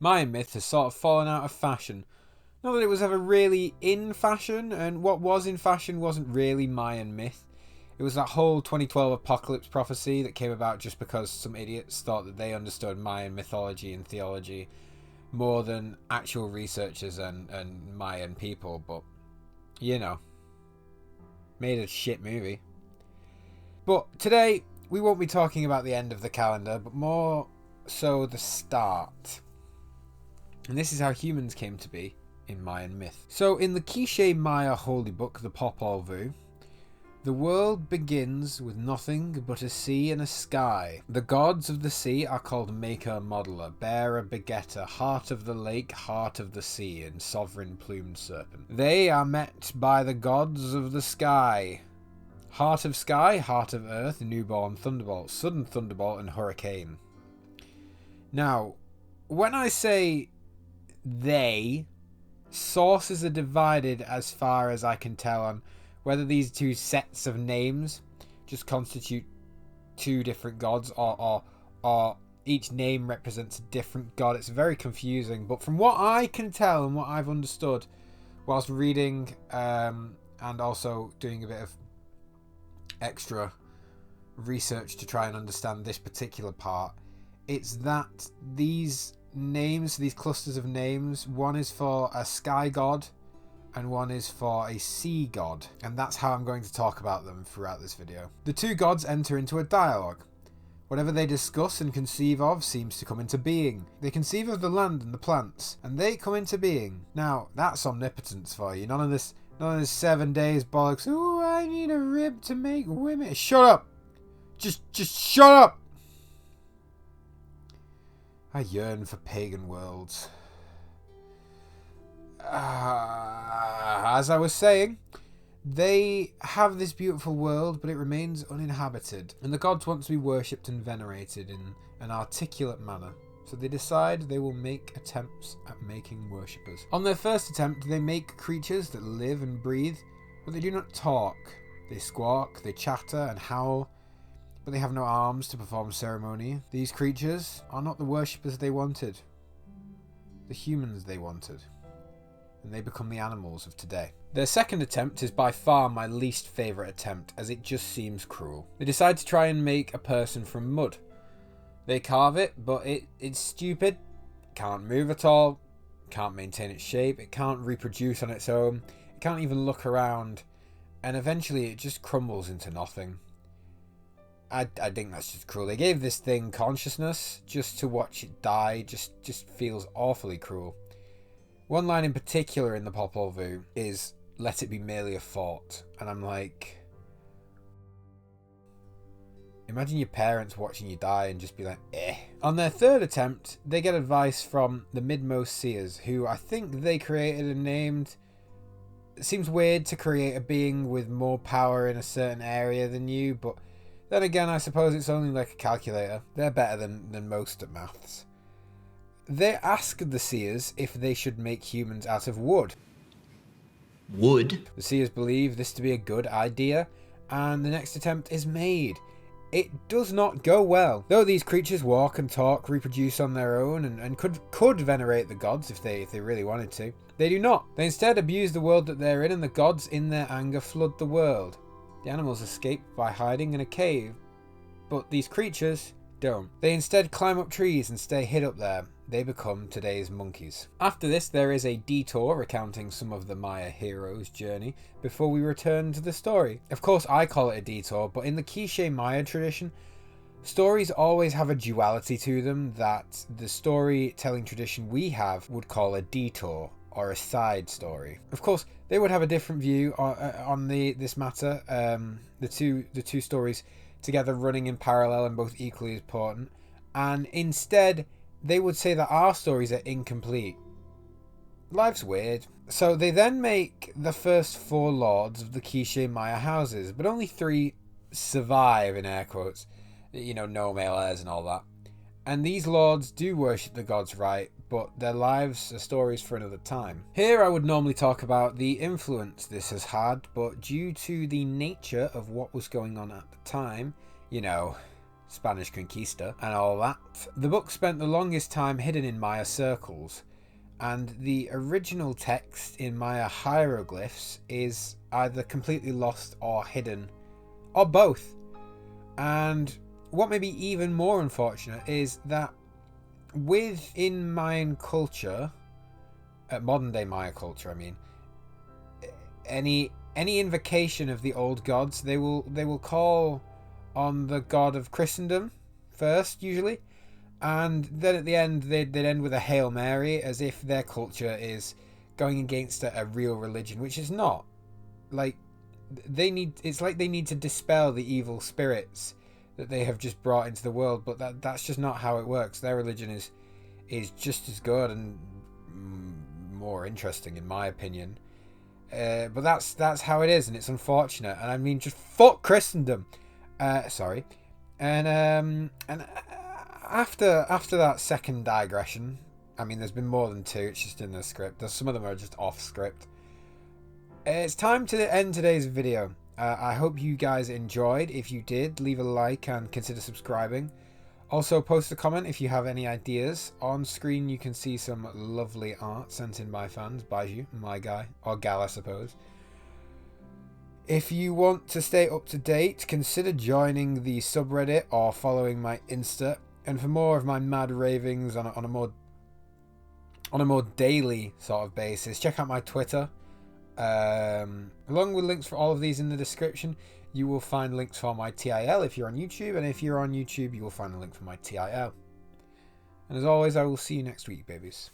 Mayan myth has sort of fallen out of fashion. Not that it was ever really in fashion, and what was in fashion wasn't really Mayan myth. It was that whole 2012 apocalypse prophecy that came about just because some idiots thought that they understood Mayan mythology and theology more than actual researchers and Mayan people, but, you know, made a shit movie. But today, we won't be talking about the end of the calendar, but more so the start. And this is how humans came to be in Mayan myth. So in the Quiché Maya holy book, the Popol Vuh, the world begins with nothing but a sea and a sky. The gods of the sea are called Maker, Modeler, Bearer, Begetter, Heart of the Lake, Heart of the Sea, and Sovereign Plumed Serpent. They are met by the gods of the sky. Heart of Sky, Heart of Earth, Newborn Thunderbolt, Sudden Thunderbolt, and Hurricane. Now, when I say they, sources are divided as far as I can tell on whether these two sets of names just constitute two different gods or each name represents a different god. It's very confusing, but from what I can tell and what I've understood whilst reading and also doing a bit of extra research to try and understand this particular part, it's that these names, these clusters of names, one is for a sky god and one is for a sea god, and that's how I'm going to talk about them throughout this video. The two gods enter into a dialogue. Whatever they discuss and conceive of seems to come into being. They conceive of the land and the plants, and they come into being. Now, that's omnipotence for you. None of this 7 days bollocks. Ooh, I need a rib to make women. Shut up! Just shut up! I yearn for pagan worlds. As I was saying, they have this beautiful world, but it remains uninhabited, and the gods want to be worshipped and venerated in an articulate manner. So they decide they will make attempts at making worshippers. On their first attempt, they make creatures that live and breathe, but they do not talk. They squawk, they chatter and howl, but they have no arms to perform ceremony. These creatures are not the worshippers they wanted, the humans they wanted, and they become the animals of today. Their second attempt is by far my least favourite attempt, as it just seems cruel. They decide to try and make a person from mud. They carve it, but it's stupid, can't move at all, can't maintain its shape, it can't reproduce on its own, it can't even look around, and eventually it just crumbles into nothing. I think that's just cruel. They gave this thing consciousness just to watch it die. Just feels awfully cruel. One line in particular in the Popol Vuh is, "Let it be merely a thought," and I'm like, imagine your parents watching you die and just be like, eh. On their third attempt, they get advice from the midmost seers, who I think they created and named. It seems weird to create a being with more power in a certain area than you, but then again, I suppose it's only like a calculator. They're better than most at maths. They ask the seers if they should make humans out of wood. Wood? The seers believe this to be a good idea, and the next attempt is made. It does not go well. Though these creatures walk and talk, reproduce on their own, and could venerate the gods if they really wanted to, they do not. They instead abuse the world that they're in, and the gods in their anger flood the world. The animals escape by hiding in a cave, but these creatures don't. They instead climb up trees and stay hid up there. They become today's monkeys. After this, there is a detour recounting some of the Maya heroes' journey before we return to the story. Of course, I call it a detour, but in the Quiché Maya tradition, stories always have a duality to them that the storytelling tradition we have would call a detour or a side story. Of course, they would have a different view on this matter. The two stories together running in parallel and both equally important, and instead they would say that our stories are incomplete. Life's weird. So they then make the first 4 lords of the Quiché Maya houses, but only 3 survive, in air quotes. You know, no male heirs and all that. And these lords do worship the gods right, but their lives are stories for another time. Here I would normally talk about the influence this has had, but due to the nature of what was going on at the time, you know, Spanish conquista and all that. The book spent the longest time hidden in Maya circles, and the original text in Maya hieroglyphs is either completely lost or hidden, or both. And what may be even more unfortunate is that within Mayan culture, modern day Maya culture, I mean, any invocation of the old gods, they will call on the god of Christendom first, usually, and then at the end they'd end with a Hail Mary, as if their culture is going against a real religion, which is not. Like, it's like they need to dispel the evil spirits that they have just brought into the world, but that's just not how it works. Their religion is just as good and more interesting, in my opinion. But that's how it is, and it's unfortunate. And I mean, just fuck Christendom. Sorry. And after that second digression, I mean, there's been more than two. It's just in the script. Some of them are just off script. It's time to end today's video. I hope you guys enjoyed. If you did, leave a like and consider subscribing. Also, post a comment if you have any ideas. On screen, you can see some lovely art sent in by fans. Baiju, my guy. Or gal, I suppose. If you want to stay up to date, consider joining the subreddit or following my Insta. And for more of my mad ravings on a more daily sort of basis, check out my Twitter. Along with links for all of these in the description. You will find links for my TIL if you're on YouTube, and if you're on YouTube, you will find a link for my TIL. And as always, I will see you next week, babies.